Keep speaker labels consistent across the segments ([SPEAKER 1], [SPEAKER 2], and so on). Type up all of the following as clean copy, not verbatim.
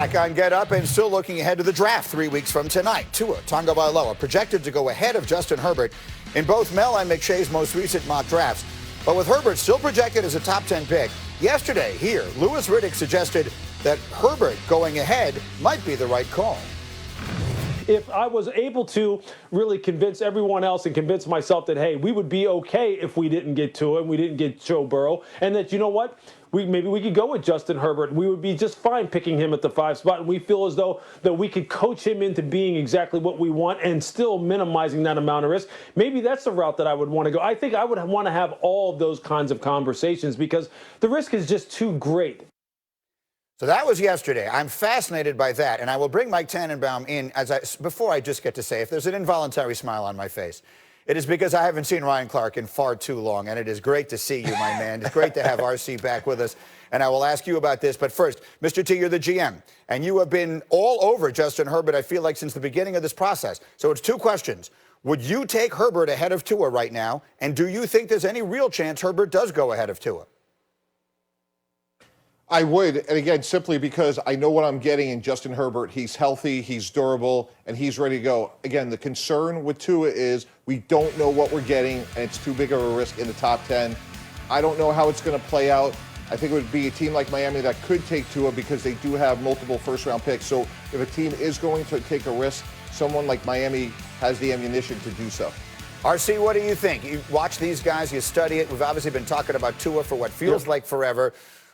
[SPEAKER 1] Back on Get Up and still looking ahead to the draft 3 weeks from tonight. Tua Tagovailoa projected to go ahead of Justin Herbert in both Mel and McShay's most recent mock drafts. But with Herbert still projected as a top 10 pick, yesterday here, Louis Riddick suggested that Herbert going ahead might be the right call.
[SPEAKER 2] If I was able to really convince everyone else and convince myself that, hey, we would be okay if we didn't get Tua and we didn't get Joe Burrow, and that, you know what, maybe we could go with Justin Herbert. We would be just fine picking him at the 5 spot, and we feel as though that we could coach him into being exactly what we want and still minimizing that amount of risk. Maybe that's the route that I would want to go. I think I would want to have all of those kinds of conversations because the risk is just too great.
[SPEAKER 1] So that was yesterday. I'm fascinated by that, and I will bring Mike Tannenbaum in before I just get to say, if there's an involuntary smile on my face, it is because I haven't seen Ryan Clark in far too long, and it is great to see you, my man. It's great to have RC back with us, and I will ask you about this. But first, Mr. T, you're the GM, and you have been all over Justin Herbert, I feel like, since the beginning of this process. So it's 2 questions. Would you take Herbert ahead of Tua right now, and do you think there's any real chance Herbert does go ahead of Tua?
[SPEAKER 3] I would, and again, simply because I know what I'm getting in Justin Herbert. He's healthy, he's durable, and he's ready to go. Again, the concern with Tua is we don't know what we're getting, and it's too big of a risk in the top 10. I don't know how it's going to play out. I think it would be a team like Miami that could take Tua because they do have multiple first-round picks. So if a team is going to take a risk, someone like Miami has the ammunition to do so.
[SPEAKER 1] RC, what do you think? You watch these guys, you study it. We've obviously been talking about Tua for what feels like forever.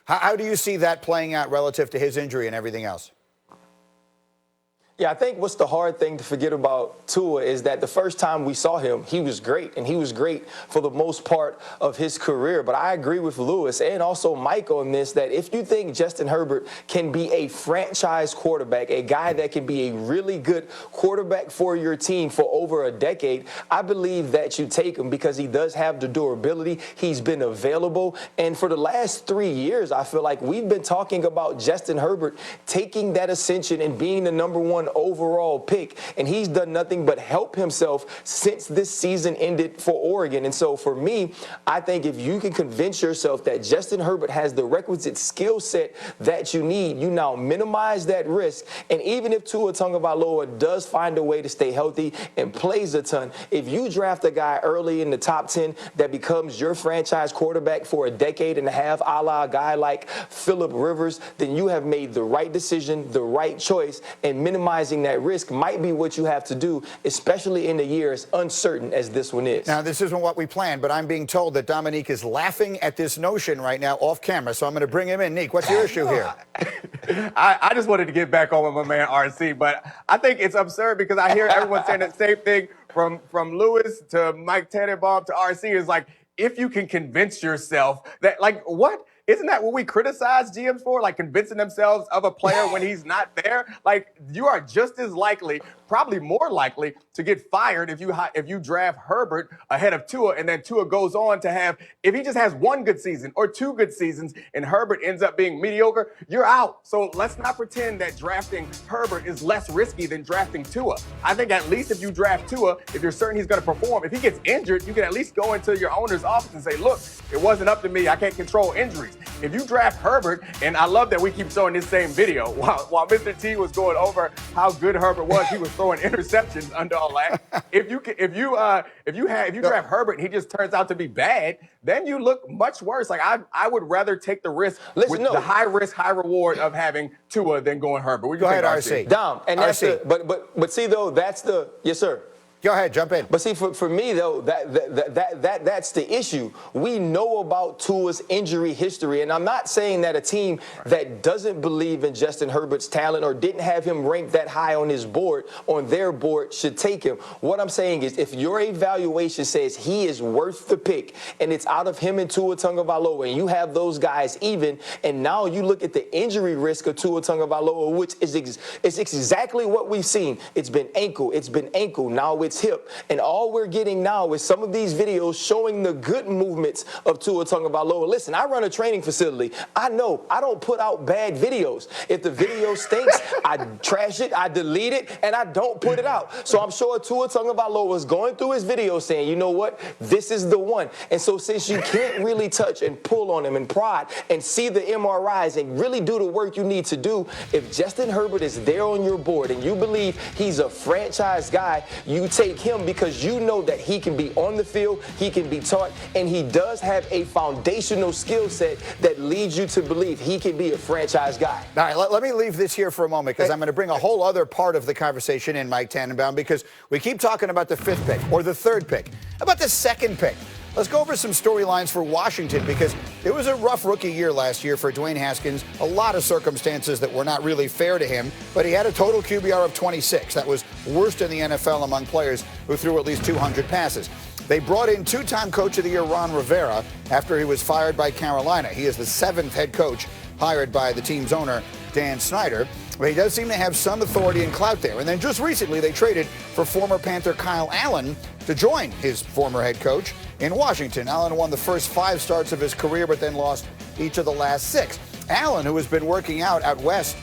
[SPEAKER 1] How do you see that playing out relative to his injury and everything else?
[SPEAKER 4] Yeah, I think what's the hard thing to forget about Tua is that the first time we saw him, he was great, and he was great for the most part of his career. But I agree with Louis and also Mike on this, that if you think Justin Herbert can be a franchise quarterback, a guy that can be a really good quarterback for your team for over a decade, I believe that you take him because he does have the durability. He's been available. And for the last 3 years, I feel like we've been talking about Justin Herbert taking that ascension and being the #1 overall pick, and he's done nothing but help himself since this season ended for Oregon. And so for me, I think if you can convince yourself that Justin Herbert has the requisite skill set that you need, you now minimize that risk. And even if Tua Tagovailoa does find a way to stay healthy and plays a ton, if you draft a guy early in the top 10 that becomes your franchise quarterback for a decade and a half, a la a guy like Phillip Rivers, then you have made the right decision, the right choice, and minimizing that risk might be what you have to do, especially in a year as uncertain as this one is.
[SPEAKER 1] Now, this isn't what we planned, but I'm being told that Dominique is laughing at this notion right now off camera, so I'm going to bring him in. Nick, what's your issue here?
[SPEAKER 5] I just wanted to get back on with my man RC, but I think it's absurd because I hear everyone saying the same thing from Louis to Mike Tannenbaum to RC is like, if you can convince yourself that, like, what? Isn't that what we criticize GMs for? Like convincing themselves of a player when he's not there? Like you are just as likely, probably more likely to get fired if you draft Herbert ahead of Tua and then Tua goes on to have, if he just has 1 good season or 2 good seasons and Herbert ends up being mediocre, you're out. So let's not pretend that drafting Herbert is less risky than drafting Tua. I think at least if you draft Tua, if you're certain he's going to perform, if he gets injured, you can at least go into your owner's office and say, look, it wasn't up to me. I can't control injuries. If you draft Herbert, and I love that we keep showing this same video, while Mr. T was going over how good Herbert was, he was throwing interceptions under all that. If you draft Herbert and he just turns out to be bad, then you look much worse. Like I would rather take the risk the high risk, high reward of having Tua than going Herbert.
[SPEAKER 1] Go ahead, RC.
[SPEAKER 4] Dom, and that's but see though, that's the yes sir.
[SPEAKER 1] Go ahead, jump in.
[SPEAKER 4] But see, for me though, that's the issue. We know about Tua's injury history, and I'm not saying that a team that doesn't believe in Justin Herbert's talent or didn't have him ranked that high on their board, should take him. What I'm saying is, if your evaluation says he is worth the pick, and it's out of him and Tua Tagovailoa, and you have those guys even, and now you look at the injury risk of Tua Tagovailoa, which is exactly what we've seen. It's been ankle. Now it's his hip. And all we're getting now is some of these videos showing the good movements of Tua Tagovailoa. Listen, I run a training facility. I know I don't put out bad videos. If the video stinks, I trash it, I delete it, and I don't put it out. So I'm sure Tua Tagovailoa was going through his video saying, you know what, this is the one. And so since you can't really touch and pull on him and prod and see the MRIs and really do the work you need to do, if Justin Herbert is there on your board and you believe he's a franchise guy, you take him because you know that he can be on the field, he can be taught, and he does have a foundational skill set that leads you to believe he can be a franchise guy.
[SPEAKER 1] All right, let me leave this here for a moment because I'm going to bring a whole other part of the conversation in, Mike Tannenbaum, because we keep talking about the 5th pick or the 3rd pick. How about the 2nd pick? Let's go over some storylines for Washington because it was a rough rookie year last year for Dwayne Haskins. A lot of circumstances that were not really fair to him, but he had a total QBR of 26. That was worst in the NFL among players who threw at least 200 passes. They brought in 2-time Coach of the Year Ron Rivera after he was fired by Carolina. He is the 7th head coach hired by the team's owner, Dan Snyder. But he does seem to have some authority and clout there. And then just recently, they traded for former Panther Kyle Allen to join his former head coach in Washington. Allen won the first 5 starts of his career, but then lost each of the last 6. Allen, who has been working out West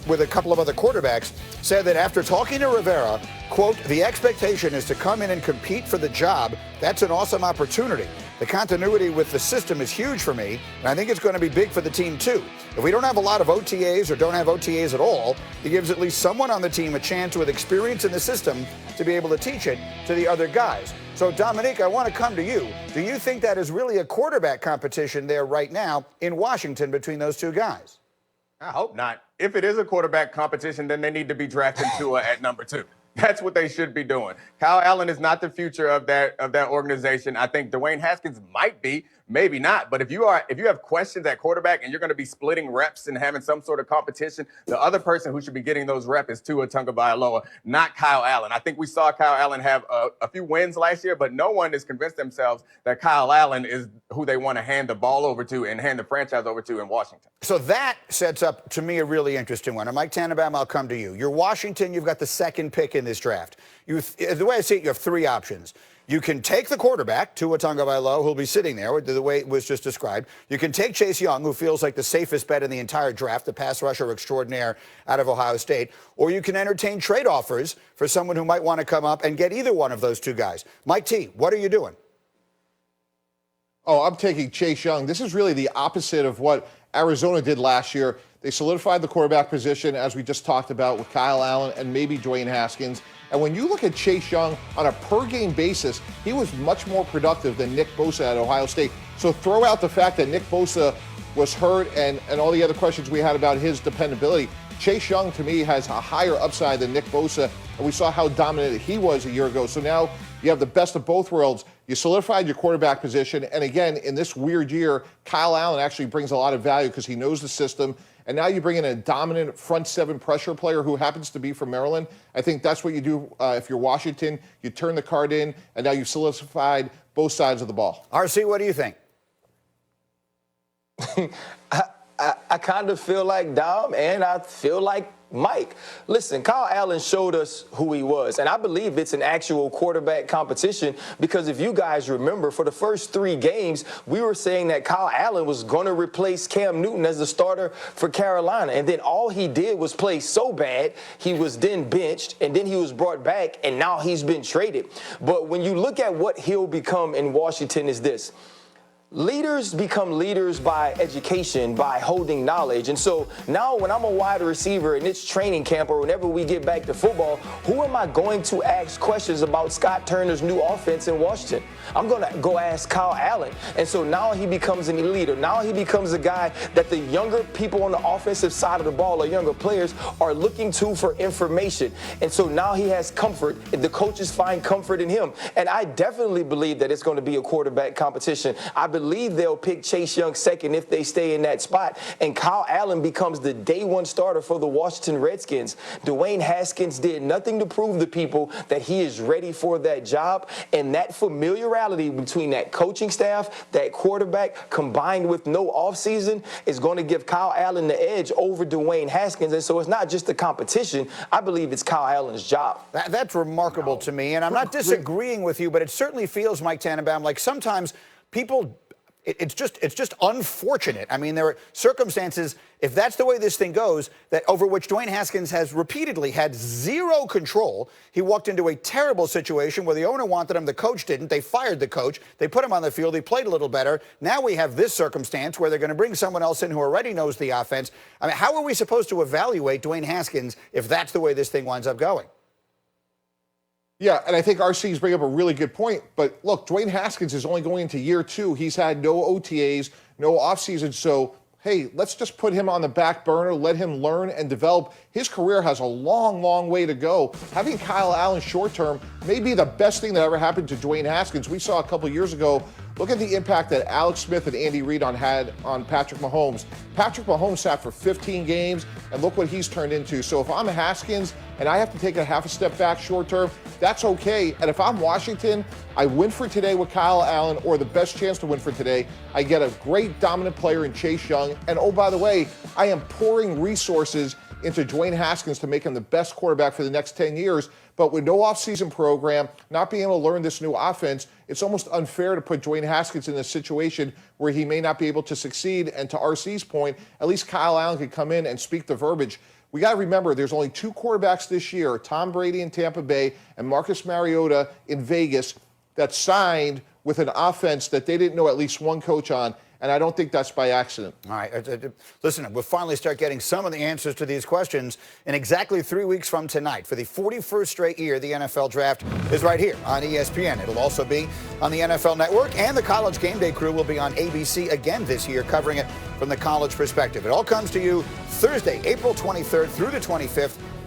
[SPEAKER 1] with a couple of other quarterbacks, said that after talking to Rivera, quote, the expectation is to come in and compete for the job. That's an awesome opportunity. The continuity with the system is huge for me, and I think it's going to be big for the team, too. If we don't have a lot of OTAs or don't have OTAs at all, it gives at least someone on the team a chance with experience in the system to be able to teach it to the other guys. So, Dominique, I want to come to you. Do you think that is really a quarterback competition there right now in Washington between those two guys?
[SPEAKER 5] I hope not. If it is a quarterback competition, then they need to be drafting Tua at number 2. That's what they should be doing. Kyle Allen is not the future of that organization. I think Dwayne Haskins might be, maybe not. But if you have questions at quarterback and you're going to be splitting reps and having some sort of competition, the other person who should be getting those reps is Tua Tagovailoa, not Kyle Allen. I think we saw Kyle Allen have a few wins last year, but no one has convinced themselves that Kyle Allen is who they want to hand the ball over to and hand the franchise over to in Washington.
[SPEAKER 1] So that sets up, to me, a really interesting one. And Mike Tannenbaum, I'll come to you. You're Washington. You've got the 2nd pick in this draft. The way I see it, you have 3 options. You can take the quarterback, Tua Tagovailoa, who'll be sitting there, the way it was just described. You can take Chase Young, who feels like the safest bet in the entire draft, the pass rusher extraordinaire out of Ohio State. Or you can entertain trade offers for someone who might want to come up and get either one of those 2 guys. Mike T., what are you doing?
[SPEAKER 3] Oh, I'm taking Chase Young. This is really the opposite of what Arizona did last year. They solidified the quarterback position, as we just talked about, with Kyle Allen and maybe Dwayne Haskins. And when you look at Chase Young on a per-game basis, he was much more productive than Nick Bosa at Ohio State. So throw out the fact that Nick Bosa was hurt and all the other questions we had about his dependability. Chase Young, to me, has a higher upside than Nick Bosa, and we saw how dominant he was a year ago. So now you have the best of both worlds. You solidified your quarterback position, and again, in this weird year, Kyle Allen actually brings a lot of value because he knows the system. And now you bring in a dominant front 7 pressure player who happens to be from Maryland. I think that's what you do if you're Washington. You turn the card in, and now you've solidified both sides of the ball.
[SPEAKER 1] RC, what do you think?
[SPEAKER 4] I kind of feel like Dom, and I feel like Mike. Listen, Kyle Allen showed us who he was, and I believe it's an actual quarterback competition because if you guys remember, for the first 3 games, we were saying that Kyle Allen was going to replace Cam Newton as the starter for Carolina, and then all he did was play so bad, he was then benched, and then he was brought back, and now he's been traded. But when you look at what he'll become in Washington is this. Leaders become leaders by education, by holding knowledge. And so now when I'm a wide receiver and it's training camp or whenever we get back to football, who am I going to ask questions about Scott Turner's new offense in Washington? I'm going to go ask Kyle Allen. And so now he becomes a leader. Now he becomes a guy that the younger people on the offensive side of the ball, or younger players, are looking to for information. And so now he has comfort. The coaches find comfort in him. And I definitely believe that it's going to be a quarterback competition. I believe believe they'll pick Chase Young second if they stay in that spot. And Kyle Allen becomes the day one starter for the Washington Redskins. Dwayne Haskins did nothing to prove to people that he is ready for that job. And that familiarity between that coaching staff, that quarterback, combined with no offseason, is going to give Kyle Allen the edge over Dwayne Haskins. And so it's not just the competition. I believe it's Kyle Allen's job.
[SPEAKER 1] That's remarkable to me. And I'm not disagreeing with you, but it certainly feels, Mike Tannenbaum, like sometimes people, it's just unfortunate. I mean, there are circumstances, if that's the way this thing goes, that over which Dwayne Haskins has repeatedly had zero control. He walked into a terrible situation where the owner wanted him, the coach didn't. They fired the coach. They put him on the field. He played a little better. Now we have this circumstance where they're going to bring someone else in who already knows the offense. I mean, how are we supposed to evaluate Dwayne Haskins if that's the way this thing winds up going?
[SPEAKER 3] Yeah, and I think RC's bring up a really good point. But look, Dwayne Haskins is only going into year 2. He's had no OTAs, no offseason. So, hey, let's just put him on the back burner, let him learn and develop. His career has a long, long way to go. Having Kyle Allen short term may be the best thing that ever happened to Dwayne Haskins. We saw a couple years ago, look at the impact that Alex Smith and Andy Reid had on Patrick Mahomes. Patrick Mahomes sat for 15 games, and look what he's turned into. So if I'm Haskins and I have to take a half a step back short term, that's okay. And if I'm Washington, I win for today with Kyle Allen, or the best chance to win for today. I get a great dominant player in Chase Young. And oh, by the way, I am pouring resources into Dwayne Haskins to make him the best quarterback for the next 10 years. But with no offseason program, not being able to learn this new offense, it's almost unfair to put Dwayne Haskins in a situation where he may not be able to succeed. And to RC's point, at least Kyle Allen could come in and speak the verbiage. We got to remember there's only 2 quarterbacks this year, Tom Brady in Tampa Bay and Marcus Mariota in Vegas, that signed with an offense that they didn't know at least one coach on. And I don't think that's by accident.
[SPEAKER 1] All right. Listen, we'll finally start getting some of the answers to these questions in exactly 3 weeks from tonight. For the 41st straight year, the NFL Draft is right here on ESPN. It'll also be on the NFL Network, and the College Game Day crew will be on ABC again this year, covering it from the college perspective. It all comes to you Thursday, April 23rd through the 25th